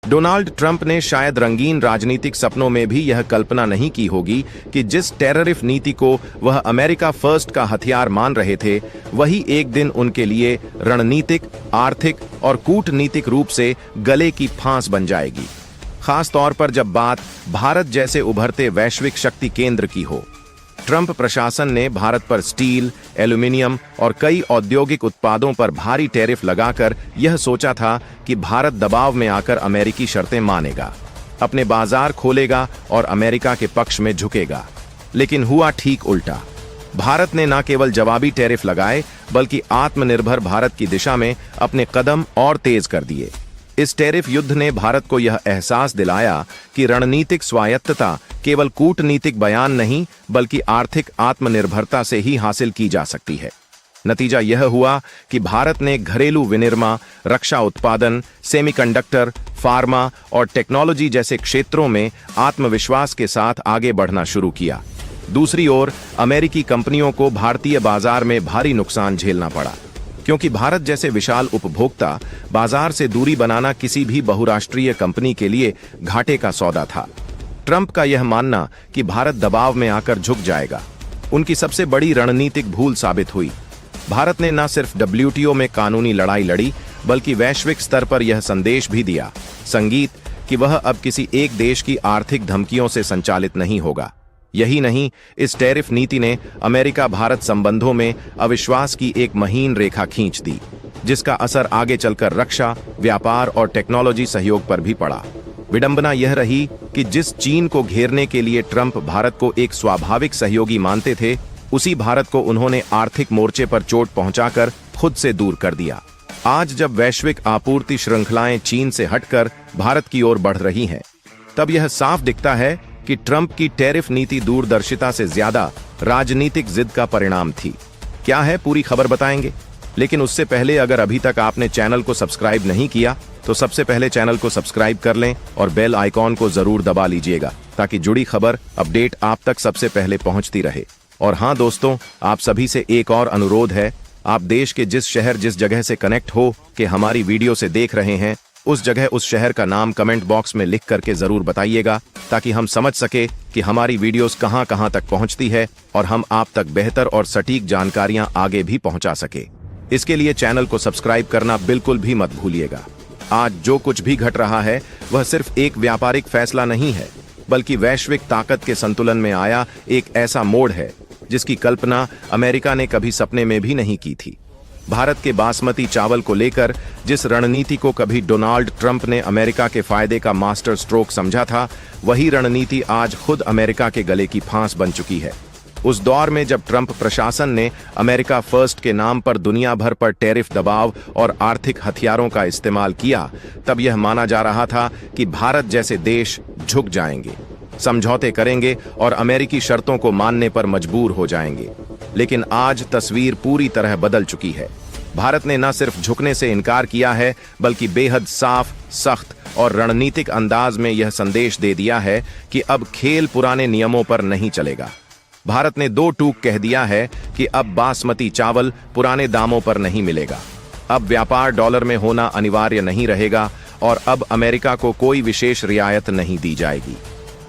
Donald Trump ने शायद रंगीन राजनीतिक सपनों में भी यह कल्पना नहीं की होगी कि जिस टेररिफ नीति को वह अमेरिका फर्स्ट का हथियार मान रहे थे, वही एक दिन उनके लिए रणनीतिक, आर्थिक और कूटनीतिक रूप से गले की फांस बन जाएगी, खास तौर पर जब बात भारत जैसे उभरते वैश्विक शक्ति केंद्र की हो। ट्रंप प्रशासन ने भारत पर स्टील, एल्यूमिनियम और कई औद्योगिक उत्पादों पर भारी टैरिफ लगाकर यह सोचा था कि भारत दबाव में आकर अमेरिकी शर्तें मानेगा, अपने बाजार खोलेगा और अमेरिका के पक्ष में झुकेगा। लेकिन हुआ ठीक उल्टा। भारत ने न केवल जवाबी टैरिफ लगाए, बल्कि आत्मनिर्भर भारत की दिशा में अपने कदम और तेज कर दिए। इस टैरिफ युद्ध ने भारत को यह एहसास दिलाया कि रणनीतिक स्वायत्तता केवल कूटनीतिक बयान नहीं, बल्कि आर्थिक आत्मनिर्भरता से ही हासिल की जा सकती है। नतीजा यह हुआ कि भारत ने घरेलू विनिर्माण, रक्षा उत्पादन, सेमीकंडक्टर, फार्मा और टेक्नोलॉजी जैसे क्षेत्रों में आत्मविश्वास के साथ आगे बढ़ना शुरू किया। दूसरी ओर अमेरिकी कंपनियों को भारतीय बाजार में भारी नुकसान झेलना पड़ा, क्योंकि भारत जैसे विशाल उपभोक्ता बाजार से दूरी बनाना किसी भी बहुराष्ट्रीय कंपनी के लिए घाटे का सौदा था। ट्रंप का यह मानना कि भारत दबाव में आकर झुक जाएगा, उनकी सबसे बड़ी रणनीतिक भूल साबित हुई। भारत ने न सिर्फ WTO में कानूनी लड़ाई लड़ी, बल्कि वैश्विक स्तर पर यह संदेश भी दिया संगीत कि वह अब किसी एक देश की आर्थिक धमकियों से संचालित नहीं होगा। यही नहीं, इस टैरिफ नीति ने अमेरिका भारत संबंधों में अविश्वास की एक महीन रेखा खींच दी, जिसका असर आगे चलकर रक्षा, व्यापार और टेक्नोलॉजी सहयोग पर भी पड़ा। विडंबना यह रही कि जिस चीन को घेरने के लिए ट्रंप भारत को एक स्वाभाविक सहयोगी मानते थे, उसी भारत को उन्होंने आर्थिक मोर्चे पर चोट पहुंचाकर खुद से दूर कर दिया। आज जब वैश्विक आपूर्ति श्रृंखलाएं चीन से हटकर भारत की ओर बढ़ रही हैं, तब यह साफ दिखता है कि ट्रंप की टैरिफ नीति दूरदर्शिता से ज्यादा राजनीतिक जिद का परिणाम थी। क्या है पूरी खबर बताएंगे, लेकिन उससे पहले अगर अभी तक आपने चैनल को सब्सक्राइब नहीं किया तो सबसे पहले चैनल को सब्सक्राइब कर लें और बेल आइकॉन को जरूर दबा लीजिएगा, ताकि जुड़ी खबर अपडेट आप तक सबसे पहले पहुंचती रहे। और हाँ दोस्तों, आप सभी से एक और अनुरोध है, आप देश के जिस शहर जिस जगह से कनेक्ट हो के हमारी वीडियो से देख रहे हैं, उस जगह उस शहर का नाम कमेंट बॉक्स में लिख करके जरूर बताइएगा, ताकि हम समझ सके कि हमारी वीडियोस कहां कहां तक पहुंचती है और हम आप तक बेहतर और सटीक जानकारियां आगे भी पहुंचा सके। इसके लिए चैनल को सब्सक्राइब करना बिल्कुल भी मत भूलिएगा। आज जो कुछ भी घट रहा है वह सिर्फ एक व्यापारिक फैसला नहीं है, बल्कि वैश्विक ताकत के संतुलन में आया एक ऐसा मोड़ है जिसकी कल्पना अमेरिका ने कभी सपने में भी नहीं की थी। भारत के बासमती चावल को लेकर जिस रणनीति को कभी डोनाल्ड ट्रंप ने अमेरिका के फायदे का मास्टर स्ट्रोक समझा था, वही रणनीति आज खुद अमेरिका के गले की फांस बन चुकी है। उस दौर में जब ट्रंप प्रशासन ने अमेरिका फर्स्ट के नाम पर दुनिया भर पर टैरिफ दबाव और आर्थिक हथियारों का इस्तेमाल किया, तब यह माना जा रहा था कि भारत जैसे देश झुक जाएंगे, समझौते करेंगे और अमेरिकी शर्तों को मानने पर मजबूर हो जाएंगे। लेकिन आज तस्वीर पूरी तरह बदल चुकी है। भारत ने न सिर्फ झुकने से इनकार किया है, बल्कि बेहद साफ, सख्त और रणनीतिक अंदाज में यह संदेश दे दिया है कि अब खेल पुराने नियमों पर नहीं चलेगा। भारत ने दो टूक कह दिया है कि अब बासमती चावल पुराने दामों पर नहीं मिलेगा, अब व्यापार डॉलर में होना अनिवार्य नहीं रहेगा और अब अमेरिका को कोई विशेष रियायत नहीं दी जाएगी।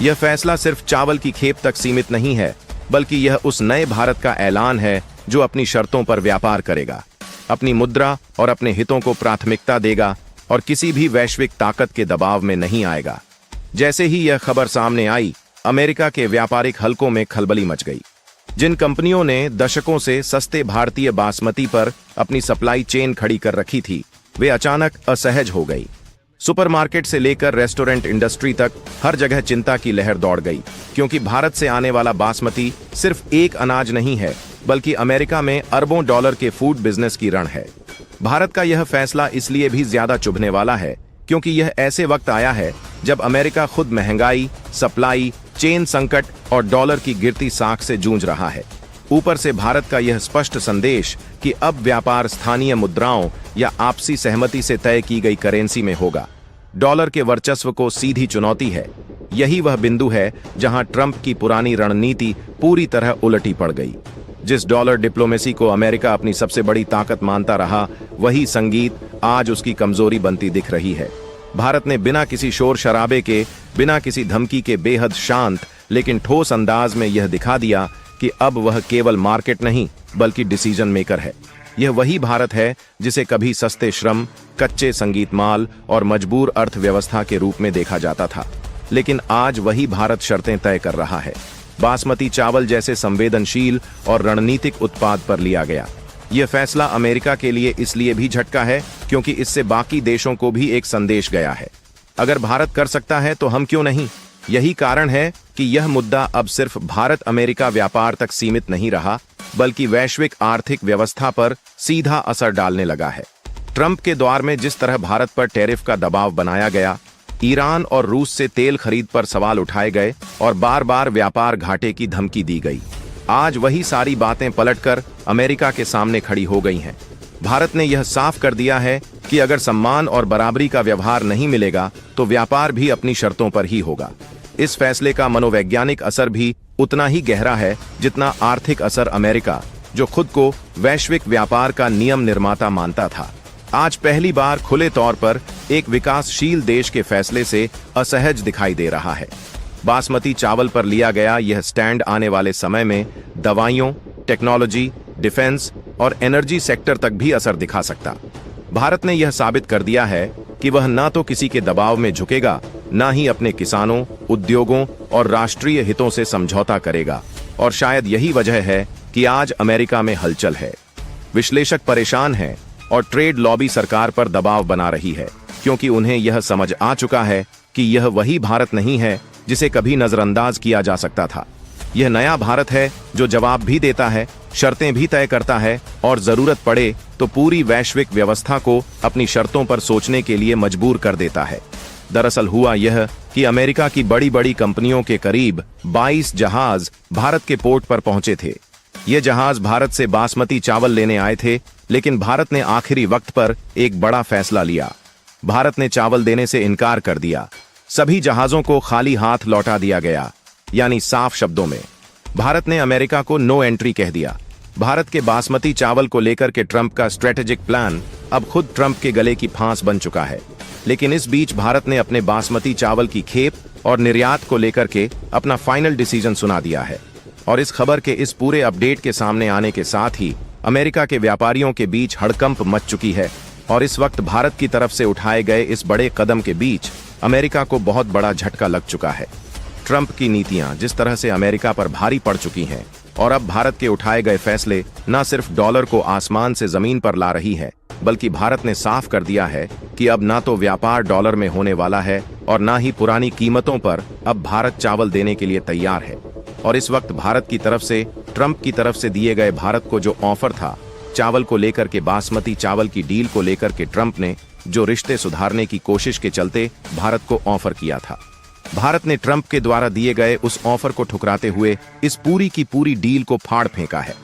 यह फैसला सिर्फ चावल की खेप तक सीमित नहीं है, बल्कि यह उस नए भारत का ऐलान है जो अपनी शर्तों पर व्यापार करेगा, अपनी मुद्रा और अपने हितों को प्राथमिकता देगा और किसी भी वैश्विक ताकत के दबाव में नहीं आएगा। जैसे ही यह खबर सामने आई, अमेरिका के व्यापारिक हलकों में खलबली मच गई। जिन कंपनियों ने दशकों से सस्ते भारतीय बासमती पर अपनी सप्लाई चेन खड़ी कर रखी थी, वे अचानक असहज हो गई। सुपरमार्केट से लेकर रेस्टोरेंट इंडस्ट्री तक हर जगह चिंता की लहर दौड़ गई, क्योंकि भारत से आने वाला बासमती सिर्फ एक अनाज नहीं है, बल्कि अमेरिका में अरबों डॉलर के फूड बिजनेस की रण है। भारत का यह फैसला इसलिए भी ज्यादा चुभने वाला है, क्योंकि यह ऐसे वक्त आया है जब अमेरिका खुद महंगाई, सप्लाई चेन संकट और डॉलर की गिरती साख से जूझ रहा है। ऊपर से भारत का यह स्पष्ट संदेश कि अब व्यापार स्थानीय मुद्राओं या आपसी सहमति से तय की गई करेंसी में होगा, डॉलर के वर्चस्व को सीधी चुनौती है। यही वह बिंदु है जहां ट्रंप की पुरानी रणनीति पूरी तरह उलटी पड़ गई। जिस डॉलर डिप्लोमेसी को अमेरिका अपनी सबसे बड़ी ताकत मानता रहा, वही संगीत आज उसकी कमजोरी बनती दिख रही है। भारत ने बिना किसी शोर शराबे के, बिना किसी धमकी के बेहद शांत लेकिन ठोस अंदाज में यह दिखा दिया कि अब वह केवल मार्केट नहीं बल्कि डिसीजन मेकर है। यह वही भारत है जिसे कभी सस्ते श्रम, कच्चे संगीत माल और मजबूर अर्थव्यवस्था के रूप में देखा जाता था, लेकिन आज वही भारत शर्तें तय कर रहा है। बासमती चावल जैसे संवेदनशील और रणनीतिक उत्पाद पर लिया गया। यह फैसला अमेरिका के लिए इसलिए भी झटका है क्योंकि इससे बाकी देशों को भी एक संदेश गया है, अगर भारत कर सकता है तो हम क्यों नहीं। यही कारण है कि यह मुद्दा अब सिर्फ भारत अमेरिका व्यापार तक सीमित नहीं रहा, बल्कि वैश्विक आर्थिक व्यवस्था पर सीधा असर डालने लगा है। ट्रंप के दौर में जिस तरह भारत पर टैरिफ का दबाव बनाया गया, ईरान और रूस से तेल खरीद पर सवाल उठाए गए और बार बार व्यापार घाटे की धमकी दी गई, आज वही सारी बातें पलटकर अमेरिका के सामने खड़ी हो गई हैं। भारत ने यह साफ कर दिया है कि अगर सम्मान और बराबरी का व्यवहार नहीं मिलेगा तो व्यापार भी अपनी शर्तों पर ही होगा। इस फैसले का मनोवैज्ञानिक असर भी उतना ही गहरा है जितना आर्थिक असर। अमेरिका, जो खुद को वैश्विक व्यापार का नियम निर्माता मानता था, आज पहली बार खुले तौर पर एक विकासशील देश के फैसले से असहज दिखाई दे रहा है। बासमती चावल पर लिया गया यह स्टैंड आने वाले समय में दवाइयों, टेक्नोलॉजी, डिफेंस और एनर्जी सेक्टर तक भी असर दिखा सकता। भारत ने यह साबित कर दिया है कि वह न तो किसी के दबाव में झुकेगा, न ही अपने किसानों, उद्योगों और राष्ट्रीय हितों से समझौता करेगा। और शायद यही वजह है कि आज अमेरिका में हलचल है। विश्लेषक परेशान हैं और ट्रेड लॉबी सरकार पर दबाव बना रही है, क्योंकि उन्हें यह समझ आ चुका है कि यह वही भारत नहीं है जिसे कभी नजरअंदाज किया जा सकता था। यह नया भारत है जो जवाब भी देता है, शर्तें भी तय करता है और जरूरत पड़े तो पूरी वैश्विक व्यवस्था को अपनी शर्तों पर सोचने के लिए मजबूर कर देता है। दरअसल हुआ यह कि अमेरिका की बड़ी बड़ी कंपनियों के करीब 22 जहाज भारत के पोर्ट पर पहुंचे थे। ये जहाज भारत से बासमती चावल लेने आए थे, लेकिन भारत ने आखिरी वक्त पर एक बड़ा फैसला लिया। भारत ने चावल देने से इनकार कर दिया। सभी जहाजों को खाली हाथ लौटा दिया गया, यानी साफ शब्दों में भारत ने अमेरिका को नो एंट्री कह दिया। भारत के बासमती चावल को लेकर के ट्रंप का स्ट्रेटेजिक प्लान अब खुद ट्रंप के गले की फांस बन चुका है। लेकिन इस बीच भारत ने अपने बासमती चावल की खेप और निर्यात को लेकर के अपना फाइनल डिसीजन सुना दिया है। और इस खबर के इस पूरे अपडेट के सामने आने के साथ ही अमेरिका के व्यापारियों के बीच हड़कंप मच चुकी है। और इस वक्त भारत की तरफ से उठाए गए इस बड़े कदम के बीच अमेरिका को बहुत बड़ा झटका लग चुका है। ट्रंप की नीतियां जिस तरह से अमेरिका पर भारी पड़ चुकी हैं और अब भारत के उठाए गए फैसले न सिर्फ डॉलर को आसमान से जमीन पर ला रही है, बल्कि भारत ने साफ कर दिया है कि अब ना तो व्यापार डॉलर में होने वाला है और ना ही पुरानी कीमतों पर अब भारत चावल देने के लिए तैयार है। और इस वक्त भारत की तरफ से, ट्रंप की तरफ से दिए गए भारत को जो ऑफर था चावल को लेकर के, बासमती चावल की डील को लेकर के ट्रंप ने जो रिश्ते सुधारने की कोशिश के चलते भारत को ऑफर किया था, भारत ने ट्रंप के द्वारा दिए गए उस ऑफर को ठुकराते हुए इस पूरी की पूरी डील को फाड़ फेंका है।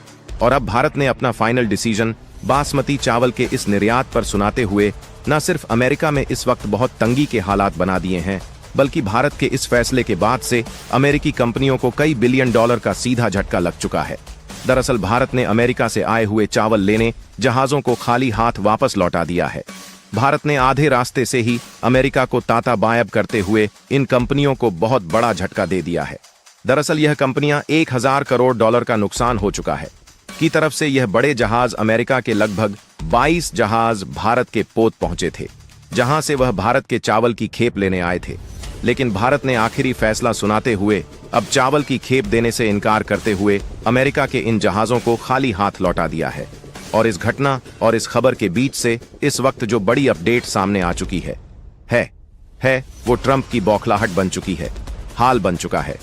और अब भारत ने अपना फाइनल डिसीजन बासमती चावल के इस निर्यात पर सुनाते हुए न सिर्फ अमेरिका में इस वक्त बहुत तंगी के हालात बना दिए हैं, बल्कि भारत के इस फैसले के बाद से अमेरिकी कंपनियों को कई बिलियन डॉलर का सीधा झटका लग चुका है। दरअसल भारत ने अमेरिका से आए हुए चावल लेने जहाजों को खाली हाथ वापस लौटा दिया है। भारत ने आधे रास्ते से ही अमेरिका को ताता बायब करते हुए इन कंपनियों को बहुत बड़ा झटका दे दिया है। दरअसल यह कंपनियां 1000 करोड़ डॉलर का नुकसान हो चुका है की तरफ से यह बड़े जहाज अमेरिका के लगभग 22 जहाज भारत के पोत पहुंचे थे, जहां से वह भारत के चावल की खेप लेने आए थे। लेकिन भारत ने आखिरी फैसला सुनाते हुए अब चावल की खेप देने से इनकार करते हुए अमेरिका के इन जहाजों को खाली हाथ लौटा दिया है। और इस घटना और इस खबर के बीच से इस वक्त जो बड़ी अपडेट सामने आ चुकी है वो ट्रंप की बौखलाहट बन चुकी है, हाल बन चुका है।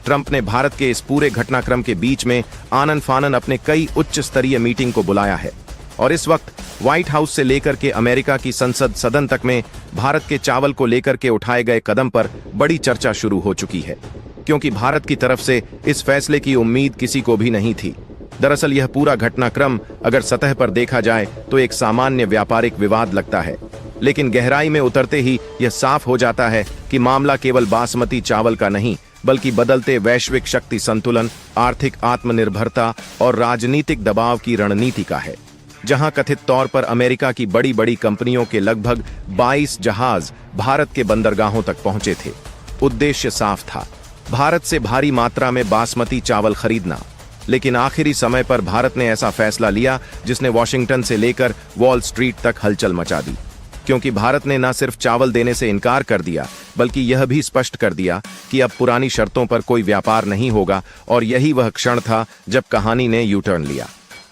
ट्रंप ने भारत के इस पूरे घटनाक्रम के बीच में आनन फानन अपने कई उच्च स्तरीय मीटिंग को बुलाया है। और इस वक्त व्हाइट हाउस से लेकर के अमेरिका की संसद सदन तक में भारत के चावल को लेकर के उठाए गए कदम पर बड़ी चर्चा शुरू हो चुकी है, क्योंकि भारत की तरफ से इस फैसले की उम्मीद किसी को भी नहीं थी। दरअसल यह पूरा घटनाक्रम अगर सतह पर देखा जाए तो एक सामान्य व्यापारिक विवाद लगता है, लेकिन गहराई में उतरते ही यह साफ हो जाता है कि मामला केवल बासमती चावल का नहीं, बल्कि बदलते वैश्विक शक्ति संतुलन, आर्थिक आत्मनिर्भरता और राजनीतिक दबाव की रणनीति का है। जहां कथित तौर पर अमेरिका की बड़ी बड़ी कंपनियों के लगभग 22 जहाज भारत के बंदरगाहों तक पहुंचे थे। उद्देश्य साफ था, भारत से भारी मात्रा में बासमती चावल खरीदना। लेकिन आखिरी समय पर भारत ने ऐसा फैसला लिया जिसने वॉशिंगटन से लेकर वॉल स्ट्रीट तक हलचल मचा दी, क्योंकि भारत ने न सिर्फ चावल देने से इनकार कर दिया बल्कि यह भी स्पष्ट कर दिया कि अब पुरानी शर्तों पर कोई व्यापार नहीं होगा। और यही वह क्षण था जब कहानी ने यू टर्न लिया।